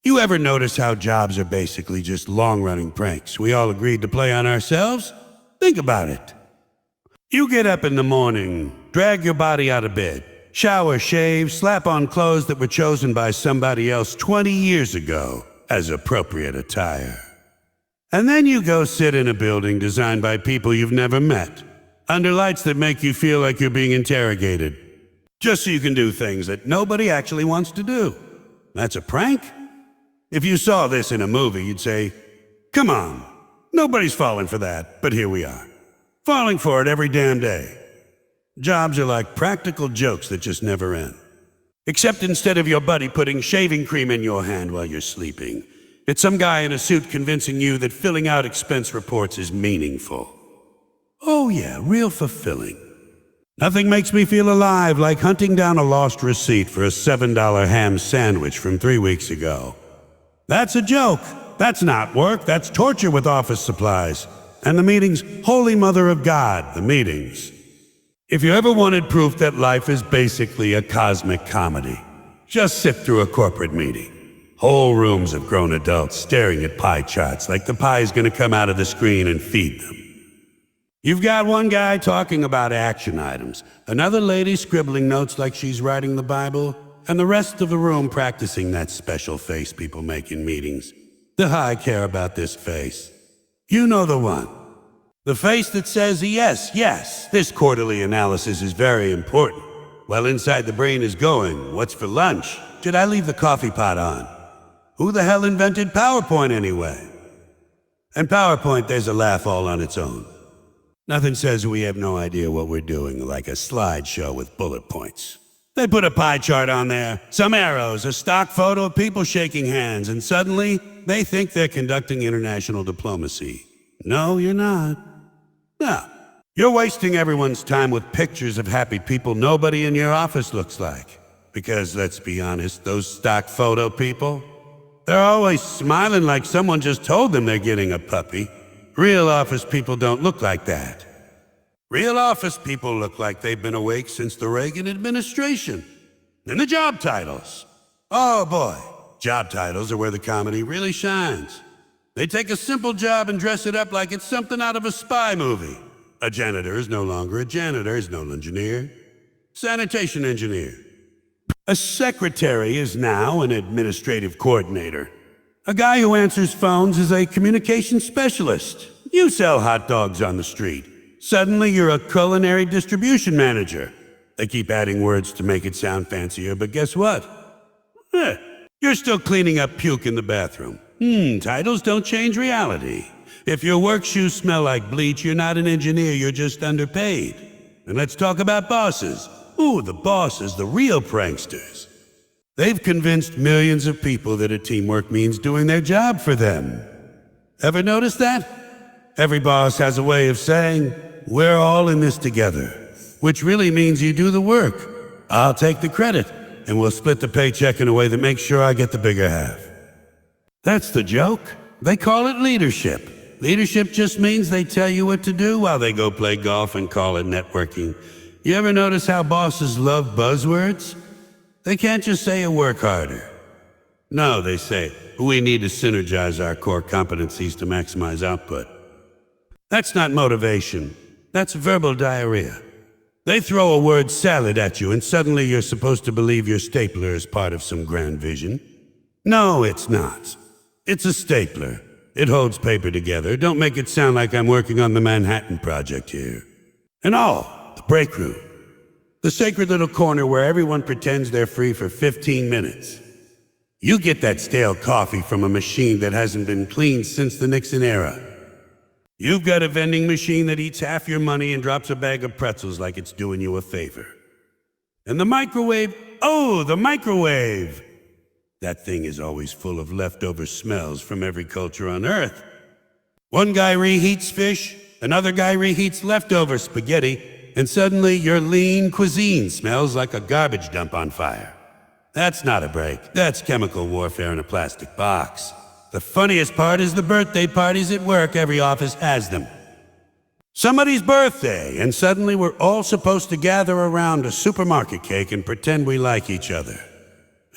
You ever notice how jobs are basically just long-running pranks we all agreed to play on ourselves? Think about it. You get up in the morning, drag your body out of bed, shower, shave, slap on clothes that were chosen by somebody else 20 years ago as appropriate attire. And then you go sit in a building designed by people you've never met, under lights that make you feel like you're being interrogated, just so you can do things that nobody actually wants to do. That's a prank? If you saw this in a movie, you'd say, come on, nobody's falling for that, but here we are, falling for it every damn day. Jobs are like practical jokes that just never end. Except instead of your buddy putting shaving cream in your hand while you're sleeping, it's some guy in a suit convincing you that filling out expense reports is meaningful. Oh yeah, real fulfilling. Nothing makes me feel alive like hunting down a lost receipt for a $7 ham sandwich from 3 weeks ago. That's a joke. That's not work. That's torture with office supplies. And the meetings, Holy Mother of God, the meetings. If you ever wanted proof that life is basically a cosmic comedy, just sit through a corporate meeting. Whole rooms of grown adults staring at pie charts like the pie is going to come out of the screen and feed them. You've got one guy talking about action items, another lady scribbling notes like she's writing the Bible, and the rest of the room practicing that special face people make in meetings. I care about this face. You know the one. The face that says, yes, this quarterly analysis is very important. While inside the brain is going, what's for lunch? Should I leave the coffee pot on? Who the hell invented PowerPoint anyway? And PowerPoint, there's a laugh all on its own. Nothing says we have no idea what we're doing like a slideshow with bullet points. They put a pie chart on there, some arrows, a stock photo of people shaking hands, and suddenly they think they're conducting international diplomacy. No, you're not. No. You're wasting everyone's time with pictures of happy people nobody in your office looks like. Because let's be honest, those stock photo people, they're always smiling like someone just told them they're getting a puppy. Real office people don't look like that. Real office people look like they've been awake since the Reagan administration. And the job titles. Oh boy, job titles are where the comedy really shines. They take a simple job and dress it up like it's something out of a spy movie. A janitor is no longer a janitor, is no engineer. Sanitation engineer. A secretary is now an administrative coordinator. A guy who answers phones is a communication specialist. You sell hot dogs on the street. Suddenly you're a culinary distribution manager. They keep adding words to make it sound fancier, but guess what? You're still cleaning up puke in the bathroom. Titles don't change reality. If your work shoes smell like bleach, you're not an engineer, you're just underpaid. And let's talk about bosses. Ooh, the bosses, the real pranksters. They've convinced millions of people that a teamwork means doing their job for them. Ever notice that? Every boss has a way of saying, we're all in this together, which really means you do the work. I'll take the credit, and we'll split the paycheck in a way that makes sure I get the bigger half. That's the joke. They call it leadership. Leadership just means they tell you what to do while they go play golf and call it networking. You ever notice how bosses love buzzwords? They can't just say work harder. No, they say, we need to synergize our core competencies to maximize output. That's not motivation. That's verbal diarrhea. They throw a word salad at you and suddenly you're supposed to believe your stapler is part of some grand vision. No, it's not. It's a stapler. It holds paper together. Don't make it sound like I'm working on the Manhattan Project here. And the break room. The sacred little corner where everyone pretends they're free for 15 minutes. You get that stale coffee from a machine that hasn't been cleaned since the Nixon era. You've got a vending machine that eats half your money and drops a bag of pretzels like it's doing you a favor. And the microwave, the microwave! That thing is always full of leftover smells from every culture on Earth. One guy reheats fish, another guy reheats leftover spaghetti, and suddenly your lean cuisine smells like a garbage dump on fire. That's not a break. That's chemical warfare in a plastic box. The funniest part is the birthday parties at work. Every office has them. Somebody's birthday, and suddenly we're all supposed to gather around a supermarket cake and pretend we like each other.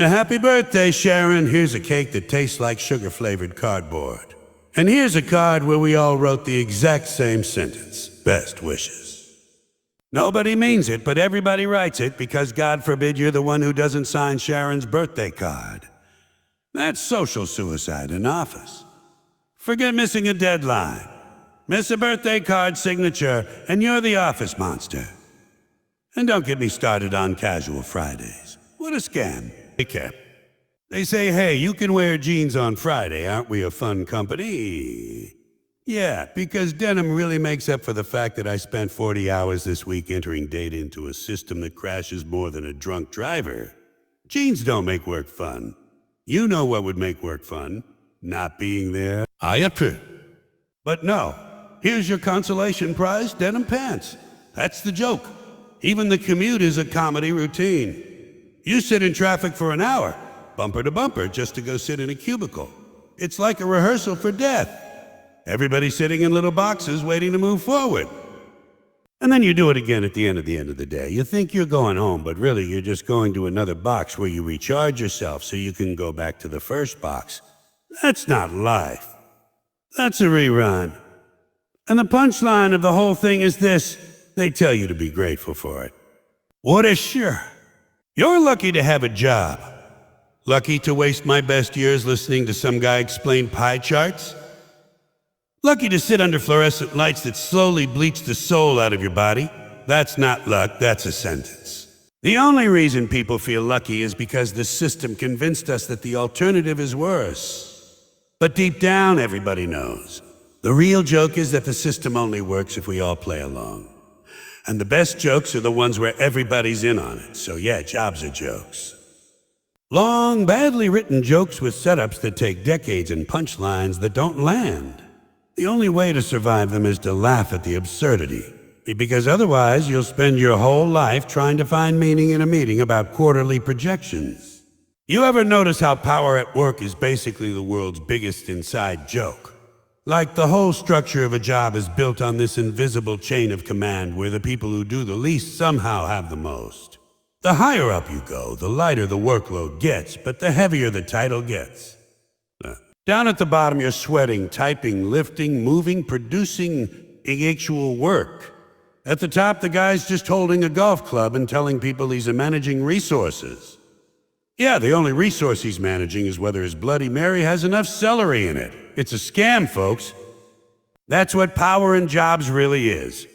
A happy birthday, Sharon. Here's a cake that tastes like sugar-flavored cardboard. And here's a card where we all wrote the exact same sentence. Best wishes. Nobody means it, but everybody writes it because God forbid you're the one who doesn't sign Sharon's birthday card. That's social suicide in office. Forget missing a deadline. Miss a birthday card signature, and you're the office monster. And don't get me started on casual Fridays. What a scam. They say, hey, you can wear jeans on Friday, aren't we a fun company? Yeah, because denim really makes up for the fact that I spent 40 hours this week entering data into a system that crashes more than a drunk driver. Jeans don't make work fun. You know what would make work fun? Not being there. I approve. But no, here's your consolation prize, denim pants. That's the joke. Even the commute is a comedy routine. You sit in traffic for an hour, bumper to bumper, just to go sit in a cubicle. It's like a rehearsal for death. Everybody sitting in little boxes waiting to move forward. And then you do it again at the end of the day. You think you're going home, but really you're just going to another box where you recharge yourself so you can go back to the first box. That's not life. That's a rerun. And the punchline of the whole thing is this: they tell you to be grateful for it. What a sure. You're lucky to have a job. Lucky to waste my best years listening to some guy explain pie charts. Lucky to sit under fluorescent lights that slowly bleach the soul out of your body. That's not luck, that's a sentence. The only reason people feel lucky is because the system convinced us that the alternative is worse. But deep down, everybody knows. The real joke is that the system only works if we all play along. And the best jokes are the ones where everybody's in on it. So yeah, jobs are jokes. Long, badly written jokes with setups that take decades and punchlines that don't land. The only way to survive them is to laugh at the absurdity. Because otherwise, you'll spend your whole life trying to find meaning in a meeting about quarterly projections. You ever notice how power at work is basically the world's biggest inside joke? Like the whole structure of a job is built on this invisible chain of command where the people who do the least somehow have the most. The higher up you go, the lighter the workload gets, but the heavier the title gets. Down at the bottom, you're sweating, typing, lifting, moving, producing actual work. At the top, the guy's just holding a golf club and telling people he's managing resources. Yeah, the only resource he's managing is whether his Bloody Mary has enough celery in it. It's a scam, folks. That's what power in jobs really is.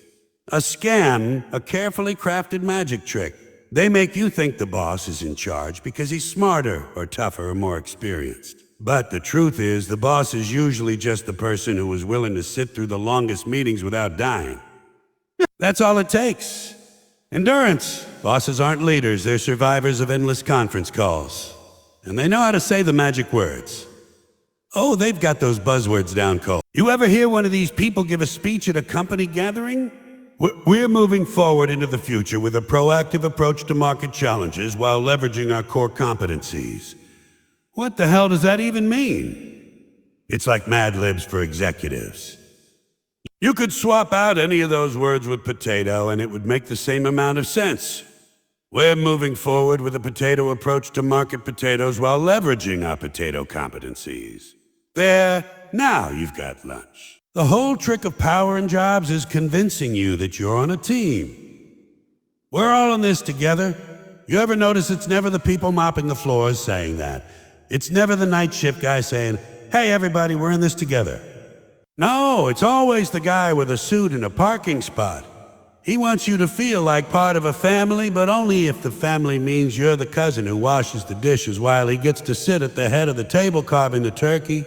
A scam, a carefully crafted magic trick. They make you think the boss is in charge because he's smarter or tougher or more experienced. But the truth is, the boss is usually just the person who was willing to sit through the longest meetings without dying. That's all it takes. Endurance. Bosses aren't leaders, they're survivors of endless conference calls. And they know how to say the magic words. Oh, they've got those buzzwords down cold. You ever hear one of these people give a speech at a company gathering? We're moving forward into the future with a proactive approach to market challenges while leveraging our core competencies. What the hell does that even mean? It's like Mad Libs for executives. You could swap out any of those words with potato and it would make the same amount of sense. We're moving forward with a potato approach to market potatoes while leveraging our potato competencies. There, now you've got lunch. The whole trick of power in jobs is convincing you that you're on a team. We're all in this together. You ever notice it's never the people mopping the floors saying that? It's never the night shift guy saying, hey everybody, we're in this together. No, it's always the guy with a suit in a parking spot. He wants you to feel like part of a family, but only if the family means you're the cousin who washes the dishes while he gets to sit at the head of the table carving the turkey.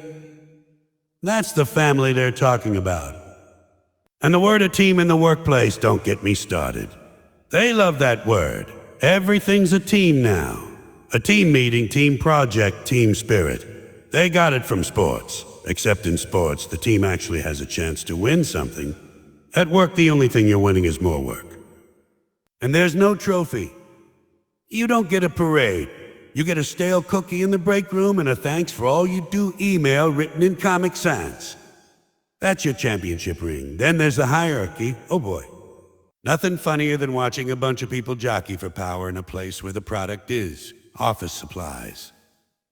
That's the family they're talking about. And the word a team in the workplace, don't get me started. They love that word. Everything's a team now. A team meeting, team project, team spirit. They got it from sports. Except in sports, the team actually has a chance to win something. At work, the only thing you're winning is more work. And there's no trophy. You don't get a parade. You get a stale cookie in the break room and a thanks for all you do email written in Comic Sans. That's your championship ring. Then there's the hierarchy. Oh boy. Nothing funnier than watching a bunch of people jockey for power in a place where the product is office supplies.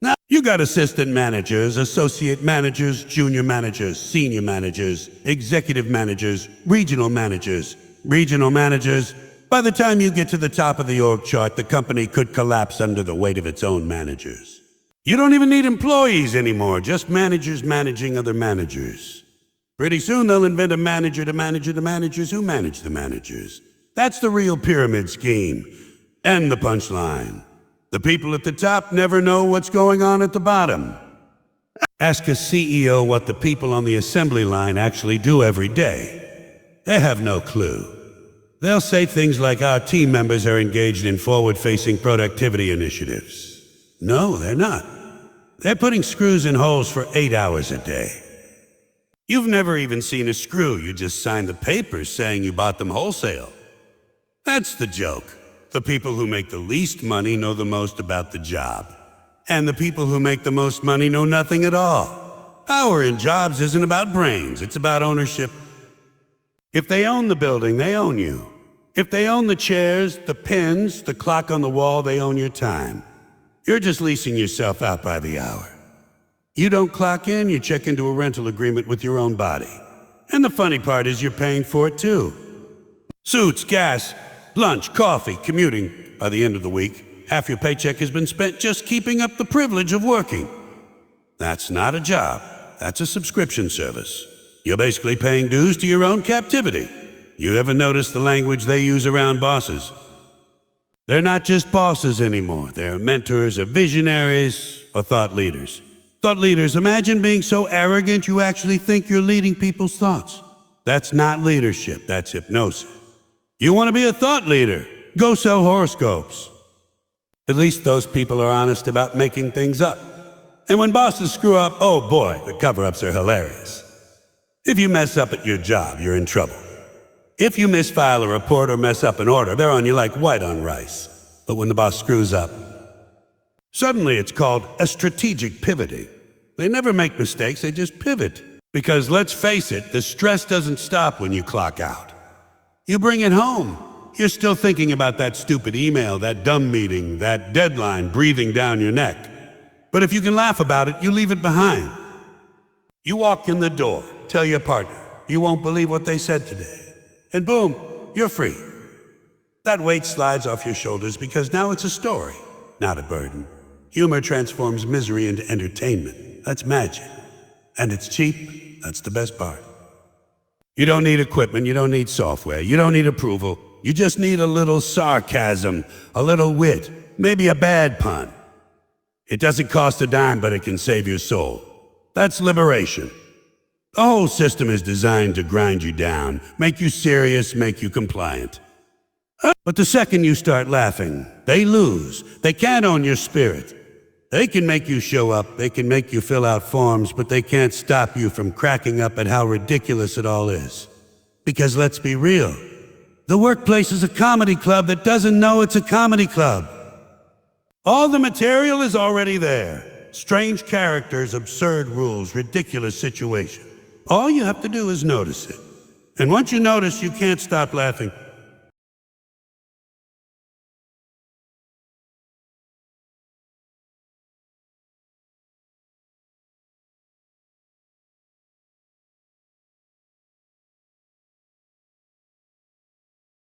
Now, you got assistant managers, associate managers, junior managers, senior managers, executive managers, regional managers. Regional managers, by the time you get to the top of the org chart, the company could collapse under the weight of its own managers. You don't even need employees anymore, just managers managing other managers. Pretty soon they'll invent a manager to manage the managers who manage the managers. That's the real pyramid scheme. And the punchline. The people at the top never know what's going on at the bottom. Ask a CEO what the people on the assembly line actually do every day. They have no clue. They'll say things like our team members are engaged in forward-facing productivity initiatives. No, they're not. They're putting screws in holes for 8 hours a day. You've never even seen a screw. You just signed the papers saying you bought them wholesale. That's the joke. The people who make the least money know the most about the job. And the people who make the most money know nothing at all. Power in jobs isn't about brains, it's about ownership. If they own the building, they own you. If they own the chairs, the pens, the clock on the wall, they own your time. You're just leasing yourself out by the hour. You don't clock in, you check into a rental agreement with your own body. And the funny part is you're paying for it too. Suits, gas, lunch, coffee, commuting. By the end of the week, half your paycheck has been spent just keeping up the privilege of working. That's not a job. That's a subscription service. You're basically paying dues to your own captivity. You ever notice the language they use around bosses? They're not just bosses anymore. They're mentors or visionaries or thought leaders. Thought leaders, imagine being so arrogant you actually think you're leading people's thoughts. That's not leadership, that's hypnosis. You want to be a thought leader? Go sell horoscopes. At least those people are honest about making things up. And when bosses screw up, oh boy, the cover-ups are hilarious. If you mess up at your job, you're in trouble. If you misfile a report or mess up an order, they're on you like white on rice. But when the boss screws up, suddenly it's called a strategic pivoting. They never make mistakes, they just pivot. Because let's face it, the stress doesn't stop when you clock out. You bring it home. You're still thinking about that stupid email, that dumb meeting, that deadline breathing down your neck. But if you can laugh about it, you leave it behind. You walk in the door, tell your partner, you won't believe what they said today. And boom, you're free. That weight slides off your shoulders because now it's a story, not a burden. Humor transforms misery into entertainment. That's magic. And it's cheap. That's the best part. You don't need equipment, you don't need software, you don't need approval. You just need a little sarcasm, a little wit, maybe a bad pun. It doesn't cost a dime, but it can save your soul. That's liberation. The whole system is designed to grind you down, make you serious, make you compliant. But the second you start laughing, they lose. They can't own your spirit. They can make you show up, they can make you fill out forms, but they can't stop you from cracking up at how ridiculous it all is. Because let's be real, the workplace is a comedy club that doesn't know it's a comedy club. All the material is already there. Strange characters, absurd rules, ridiculous situations. All you have to do is notice it. And once you notice, you can't stop laughing.